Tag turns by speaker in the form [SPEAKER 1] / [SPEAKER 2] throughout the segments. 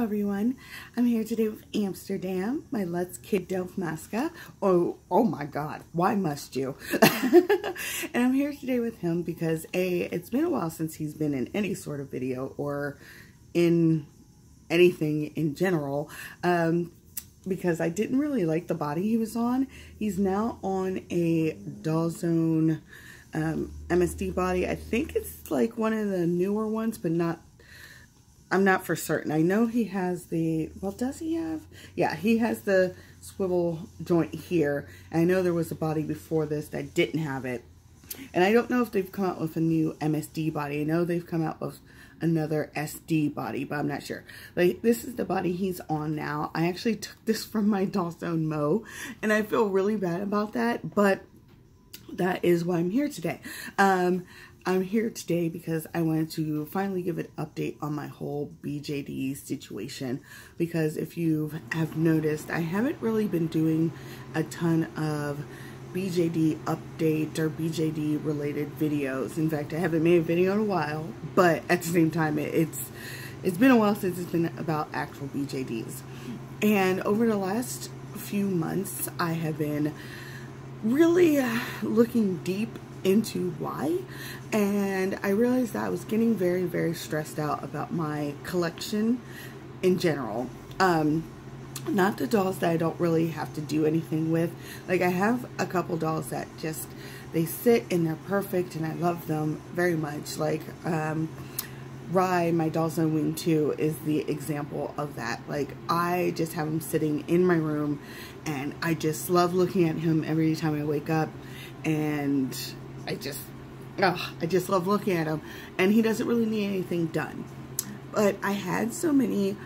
[SPEAKER 1] everyone, I'm here today with Amsterdam, my Let's Kid Delf mascot. Oh my god, why must you? And I'm here today with him because it's been a while since he's been in any sort of video or in anything in general, because I didn't really like the body he was on. He's now on a Doll Zone LSD body. I think it's like one of the newer ones, but I'm not for certain. I know he has the, well, does he have? Yeah, he has the swivel joint here. And I know there was a body before this that didn't have it. And I don't know if they've come out with a new MSD body. I know they've come out with another SD body, but I'm not sure. Like, this is the body he's on now. I actually took this from my Doll SonoMo, and I feel really bad about that, but that is why I'm here today. I'm here today because I wanted to finally give an update on my whole BJD situation, because if you have noticed, I haven't really been doing a ton of BJD update or BJD related videos. In fact, I haven't made a video in a while, but at the same time, it's been a while since it's been about actual BJDs. And over the last few months, I have been really looking deep into why, and I realized that I was getting very, very stressed out about my collection in general. Not the dolls that I don't really have to do anything with. Like, I have a couple dolls that just, they sit and they're perfect and I love them very much. Like, Rye, my Doll Zone Wing 2, is the example of that. Like, I just have him sitting in my room and I just love looking at him every time I wake up, and I just love looking at him, and he doesn't really need anything done. But I had so many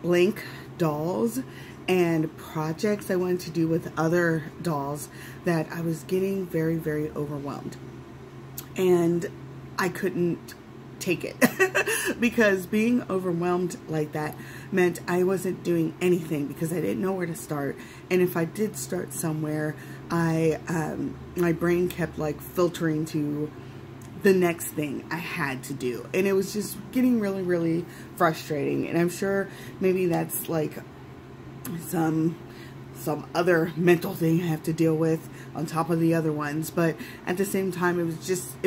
[SPEAKER 1] blank dolls and projects I wanted to do with other dolls that I was getting very, very overwhelmed. And I couldn't take it because being overwhelmed like that meant I wasn't doing anything because I didn't know where to start. And if I did start somewhere, my brain kept like filtering to the next thing I had to do, and it was just getting really, really frustrating. And I'm sure maybe that's like some other mental thing I have to deal with on top of the other ones, but at the same time, it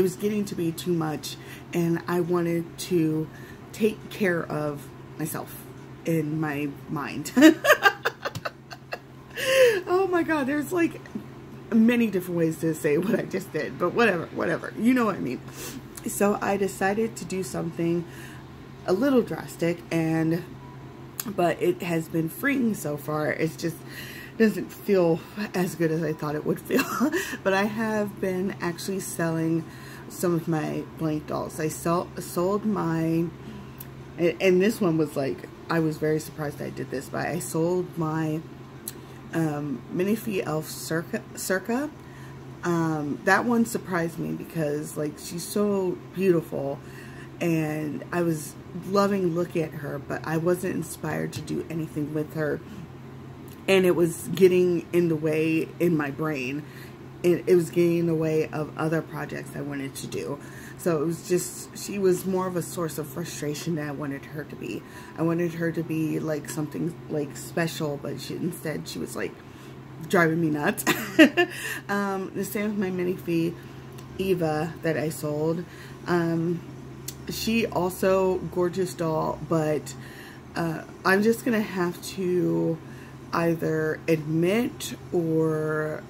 [SPEAKER 1] was getting to be too much, and I wanted to take care of myself in my mind. Oh my god, there's like many different ways to say what I just did, but whatever, you know what I mean. So I decided to do something a little drastic, but it has been freeing so far. It's just doesn't feel as good as I thought it would feel. But I have been actually selling some of my blank dolls. I sold my, and this one was like, I was very surprised I did this, but I sold my Minifee Elf Circa. That one surprised me because, like, she's so beautiful and I was loving looking at her, but I wasn't inspired to do anything with her, and it was getting in the way in my brain. It was getting in the way of other projects I wanted to do. So it was just, she was more of a source of frustration than I wanted her to be. I wanted her to be like something like special, but instead she was like driving me nuts. The same with my Minifee Eva that I sold. She also gorgeous doll, but I'm just gonna have to either admit or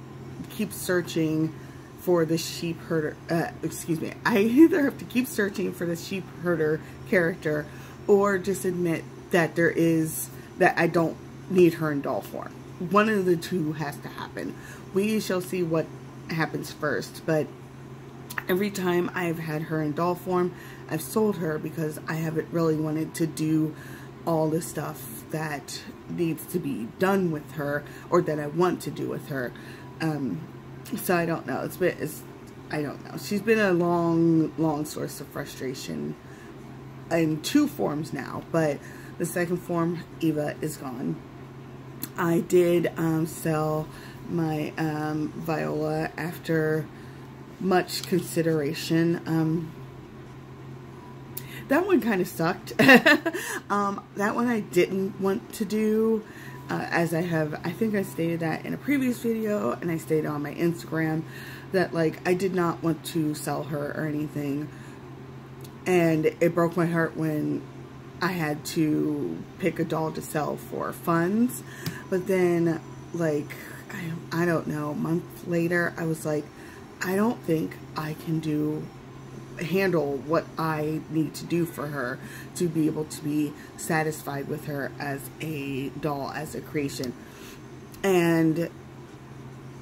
[SPEAKER 1] keep searching for the Sheepherder, excuse me, I either have to keep searching for the Sheepherder character or just admit that that I don't need her in doll form. One of the two has to happen. We shall see what happens first, but every time I've had her in doll form, I've sold her because I haven't really wanted to do all the stuff that needs to be done with her, or that I want to do with her. So I don't know. I don't know. She's been a long source of frustration in two forms now, but the second form, Eva, is gone. I did sell my Viola after much consideration. that one kind of sucked. That one I didn't want to do, as I think I stated that in a previous video, and I stated on my Instagram that, like, I did not want to sell her or anything, and it broke my heart when I had to pick a doll to sell for funds. But then, like, I don't know, a month later, I was like, I don't think I can handle what I need to do for her to be able to be satisfied with her as a doll, as a creation. And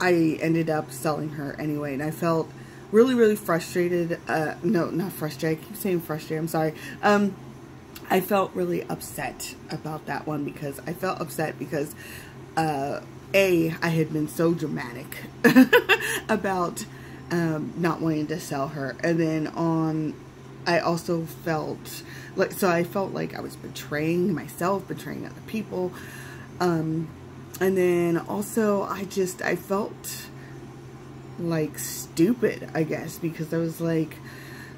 [SPEAKER 1] I ended up selling her anyway, and I felt really, really frustrated. No, not frustrated. I keep saying frustrated. I'm sorry. I felt really upset about that one, because I felt upset because, I had been so dramatic about not wanting to sell her. And then I also felt like, I felt like I was betraying myself, betraying other people. And then also I felt like stupid, I guess, because I was like,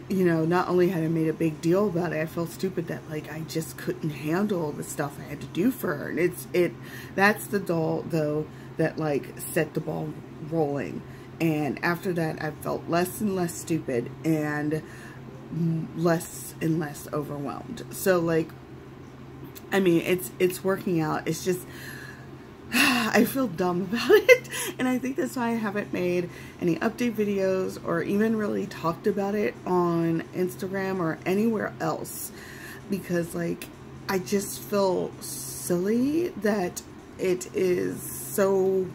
[SPEAKER 1] you know, not only had I made a big deal about it, I felt stupid that, like, I just couldn't handle the stuff I had to do for her. And that's the doll, though, that, like, set the ball rolling. And after that, I felt less and less stupid and less and less overwhelmed. So, like, I mean, it's working out. It's just, I feel dumb about it, and I think that's why I haven't made any update videos or even really talked about it on Instagram or anywhere else, because, like, I just feel silly that it is so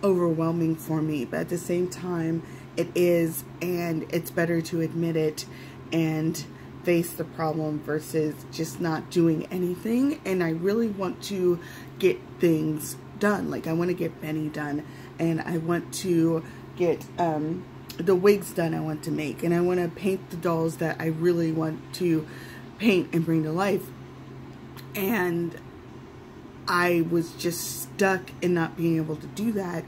[SPEAKER 1] overwhelming for me. But at the same time, it is, and it's better to admit it and face the problem versus just not doing anything. And I really want to get things done. Like, I want to get Benny done, and I want to get the wigs done I want to make, and I want to paint the dolls that I really want to paint and bring to life. And I was just stuck in not being able to do that,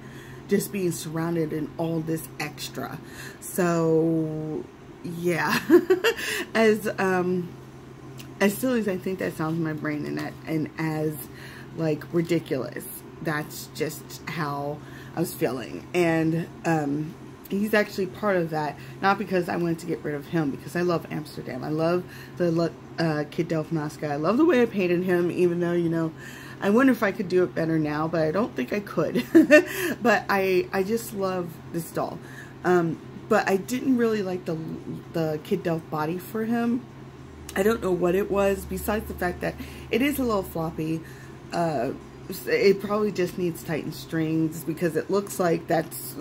[SPEAKER 1] just being surrounded in all this extra. So yeah, as silly as I think that sounds in my brain, and as, like, ridiculous, that's just how I was feeling. And he's actually part of that, not because I wanted to get rid of him, because I love Amsterdam. I love the Kid Delph Masca. I love the way I painted him, even though, you know, I wonder if I could do it better now, but I don't think I could. But I just love this doll. But I didn't really like the Kid Delph body for him. I don't know what it was, besides the fact that it is a little floppy. It probably just needs tightened strings, because it looks like that's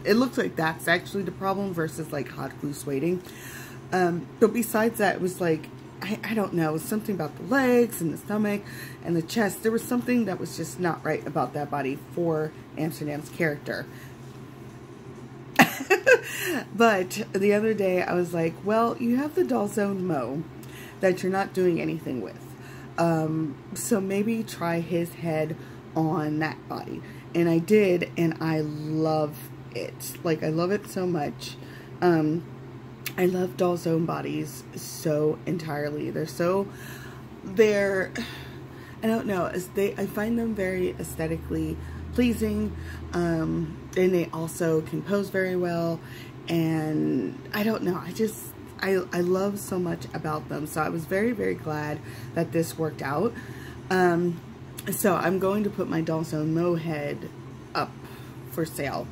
[SPEAKER 1] actually the problem versus, like, hot glue sueding. But besides that, it was like, I don't know, it was something about the legs and the stomach and the chest. There was something that was just not right about that body for Amsterdam's character. But the other day I was like, well, you have the doll SonoMo that you're not doing anything with. So maybe try his head on that body. And I did, and I love it. Like, I love it so much. I love doll SonoMo bodies so entirely. I don't know, I find them very aesthetically pleasing, and they also can pose very well, and I don't know, I love so much about them. So I was very, very glad that this worked out. So I'm going to put my doll SonoMo head up for sale.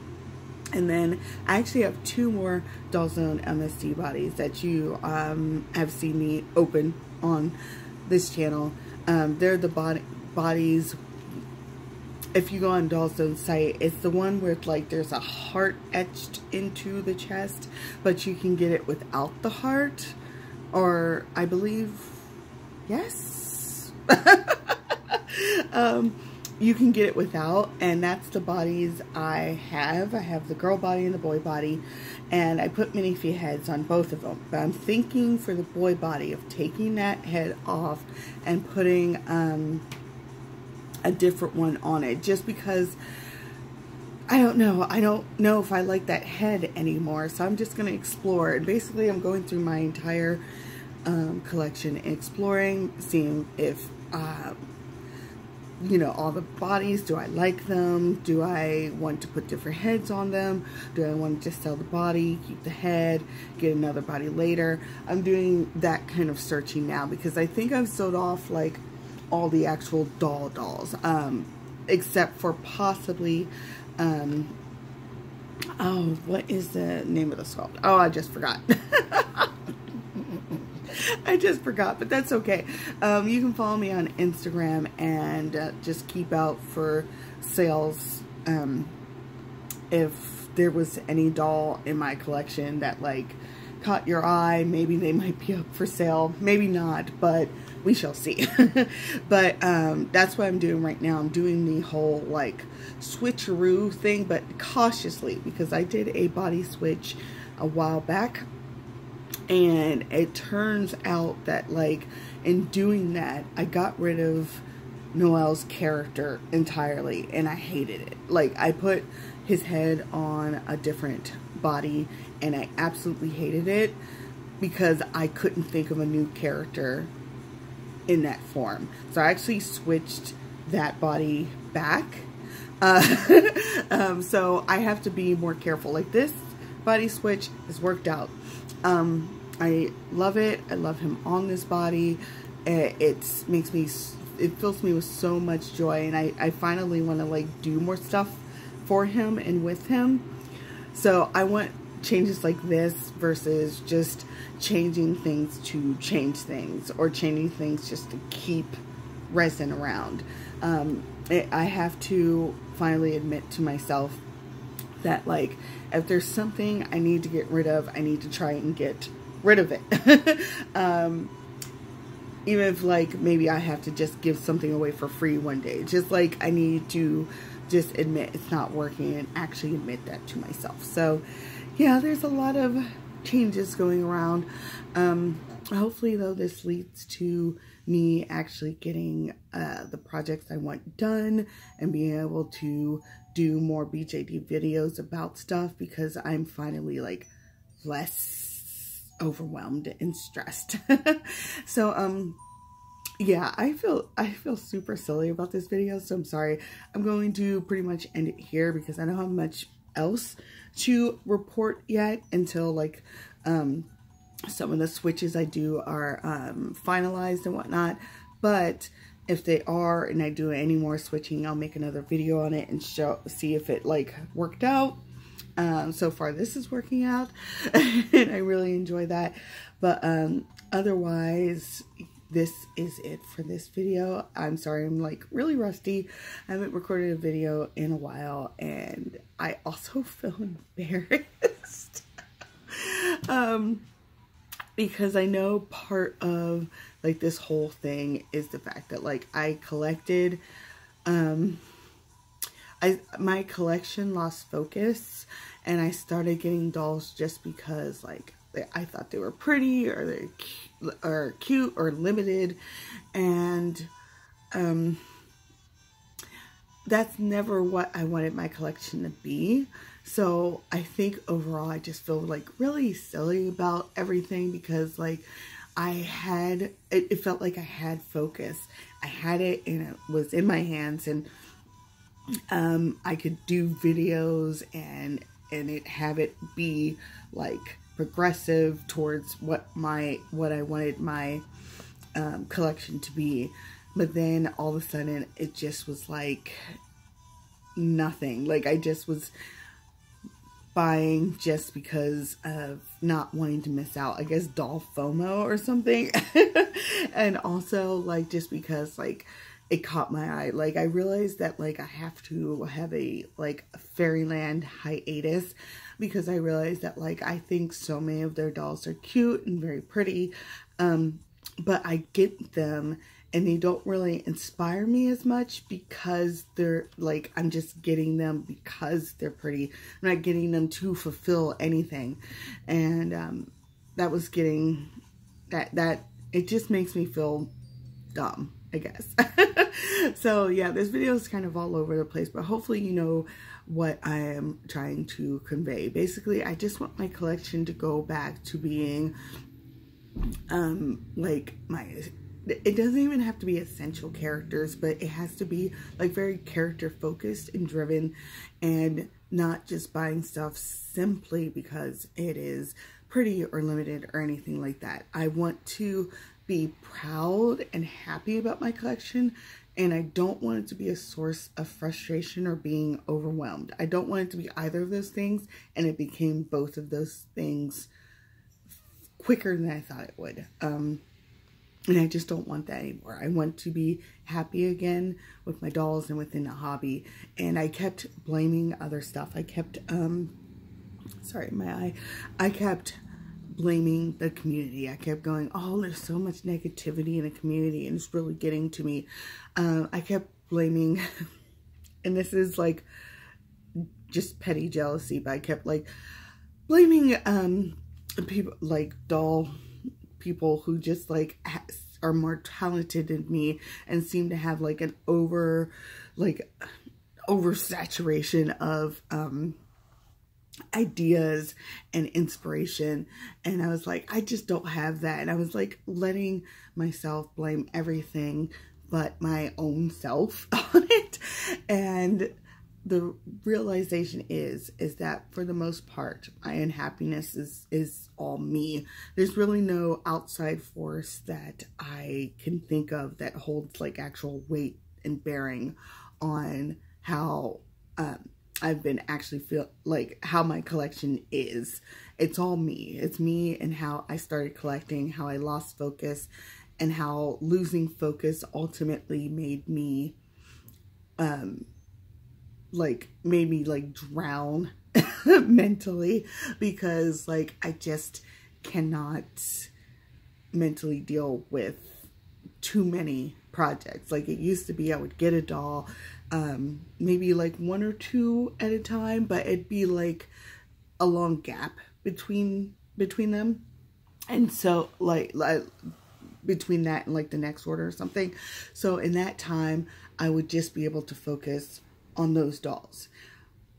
[SPEAKER 1] And then I actually have 2 more doll SonoMo LSD bodies that you have seen me open on this channel. They're the bodies, if you go on doll SonoMo's site, it's the one where, like, there's a heart etched into the chest, but you can get it without the heart, or I believe, yes. You can get it without, and that's the bodies I have. I have the girl body and the boy body, and I put minifee heads on both of them. But I'm thinking for the boy body of taking that head off and putting a different one on it, just because I don't know if I like that head anymore. So I'm just going to explore. And basically I'm going through my entire collection, exploring, seeing if you know, all the bodies, do I like them? Do I want to put different heads on them? Do I want to just sell the body, keep the head, get another body later? I'm doing that kind of searching now because I think I've sold off like all the actual dolls, except for possibly, oh, what is the name of the sculpt? Oh, I just forgot. I just forgot, but that's okay. You can follow me on Instagram and just keep out for sales. If there was any doll in my collection that like caught your eye, maybe they might be up for sale, maybe not, but we shall see. But that's what I'm doing right now. I'm doing the whole like switcheroo thing, but cautiously, because I did a body switch a while back. And it turns out that, like, in doing that, I got rid of Noel's character entirely, and I hated it. Like, I put his head on a different body, and I absolutely hated it because I couldn't think of a new character in that form. So I actually switched that body back. So I have to be more careful. Like, this body switch has worked out. I love it. I love him on this body. It fills me with so much joy, and I finally want to like do more stuff for him and with him. So I want changes like this versus just changing things to change things, or changing things just to keep resin around. I have to finally admit to myself that, like, if there's something I need to get rid of, I need to try and get rid of it. Even if, like, maybe I have to just give something away for free one day. Just, like, I need to just admit it's not working and actually admit that to myself. So, yeah, there's a lot of changes going around. Hopefully, though, this leads to me actually getting the projects I want done and being able to do more BJD videos about stuff, because I'm finally like less overwhelmed and stressed. So yeah, I feel super silly about this video, so I'm sorry. I'm going to pretty much end it here because I don't have much else to report yet until like some of the switches I do are finalized and whatnot. But if they are, and I do any more switching, I'll make another video on it and see if it like worked out. So far this is working out and I really enjoy that. But otherwise, this is it for this video. I'm sorry, I'm like really rusty. I haven't recorded a video in a while, and I also feel embarrassed. Because I know part of like this whole thing is the fact that like I collected, my collection lost focus, and I started getting dolls just because like I thought they were pretty, or they're cute or limited, and that's never what I wanted my collection to be. So I think overall I just feel like really silly about everything, because like it felt like I had focus. I had it and it was in my hands, and I could do videos and have it be like progressive towards what I wanted my collection to be. But then all of a sudden it just was like nothing. Like I just was buying just because of not wanting to miss out, I guess doll FOMO or something. And also like just because like it caught my eye. Like I realized that like I have to have a like Fairyland hiatus, because I realized that like I think so many of their dolls are cute and very pretty, but I get them and they don't really inspire me as much, because they're like, I'm just getting them because they're pretty. I'm not getting them to fulfill anything. And that was getting that it just makes me feel dumb, I guess. So yeah, this video is kind of all over the place, but hopefully you know what I am trying to convey. Basically, I just want my collection to go back to being like it doesn't even have to be essential characters, but it has to be like very character focused and driven, and not just buying stuff simply because it is pretty or limited or anything like that. I want to be proud and happy about my collection, and I don't want it to be a source of frustration or being overwhelmed. I don't want it to be either of those things, and it became both of those things quicker than I thought it would. And I just don't want that anymore. I want to be happy again with my dolls and within the hobby. And I kept blaming other stuff. I kept, sorry, my eye. I kept blaming the community. I kept going, oh, there's so much negativity in the community and it's really getting to me. I kept blaming, and this is like just petty jealousy, but I kept like blaming people, like doll people who just like are more talented than me and seem to have like an oversaturation of ideas and inspiration. And I was like, I just don't have that. And I was like letting myself blame everything but my own self on it. And the realization is that for the most part, my unhappiness is all me. There's really no outside force that I can think of that holds like actual weight and bearing on how I've been actually feel like how my collection is. It's all me. It's me and how I started collecting, how I lost focus, and how losing focus ultimately made me made me drown mentally, because like I just cannot mentally deal with too many projects. Like it used to be I would get a doll, maybe like 1 or 2 at a time, but it'd be like a long gap between them, and so like between that and like the next order or something. So in that time I would just be able to focus on those dolls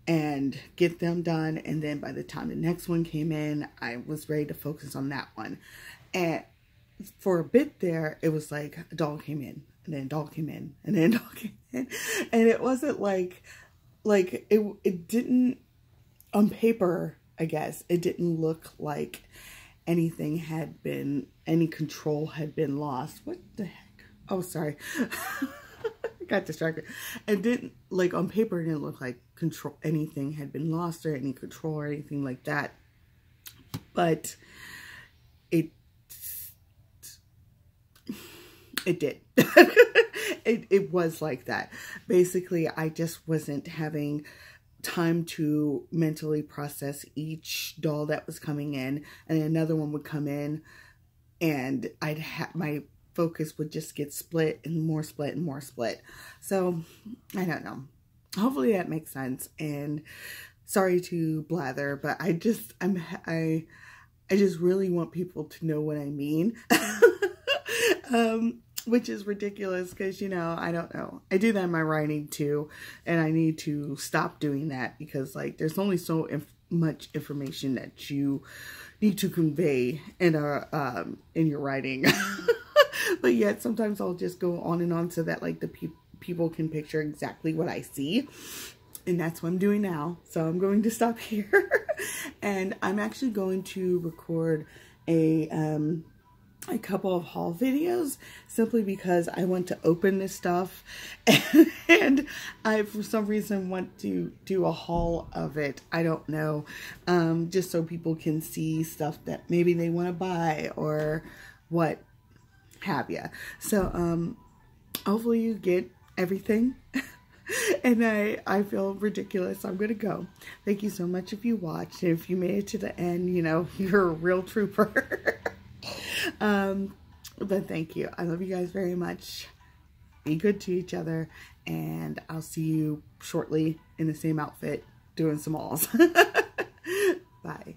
[SPEAKER 1] and get them done, and then by the time the next one came in, I was ready to focus on that one. And for a bit there, it was like a doll came in, and then a doll came in, and then a doll came in, and it wasn't like it didn't, on paper, I guess, it didn't look like anything had been, any control had been lost. What the heck? Oh, sorry. Got distracted. It didn't, like on paper, it didn't look like anything had been lost or any control or anything like that. But it did. it was like that. Basically, I just wasn't having time to mentally process each doll that was coming in, and another one would come in, and I'd have my focus would just get split and more split and more split. So I don't know. Hopefully that makes sense. And sorry to blather, but I just really want people to know what I mean. Which is ridiculous because, you know, I don't know. I do that in my writing too, and I need to stop doing that because like there's only so much information that you need to convey in your writing. But yet sometimes I'll just go on and on so that like the people can picture exactly what I see. And that's what I'm doing now. So I'm going to stop here. And I'm actually going to record a couple of haul videos simply because I want to open this stuff. And I, for some reason, want to do a haul of it. I don't know. Just so people can see stuff that maybe they want to buy or what have you. So hopefully you get everything. And I feel ridiculous. I'm gonna go. Thank you so much if you watched. If you made it to the end, you know, you're a real trooper. But thank you. I love you guys very much. Be good to each other, and I'll see you shortly in the same outfit doing some hauls. Bye.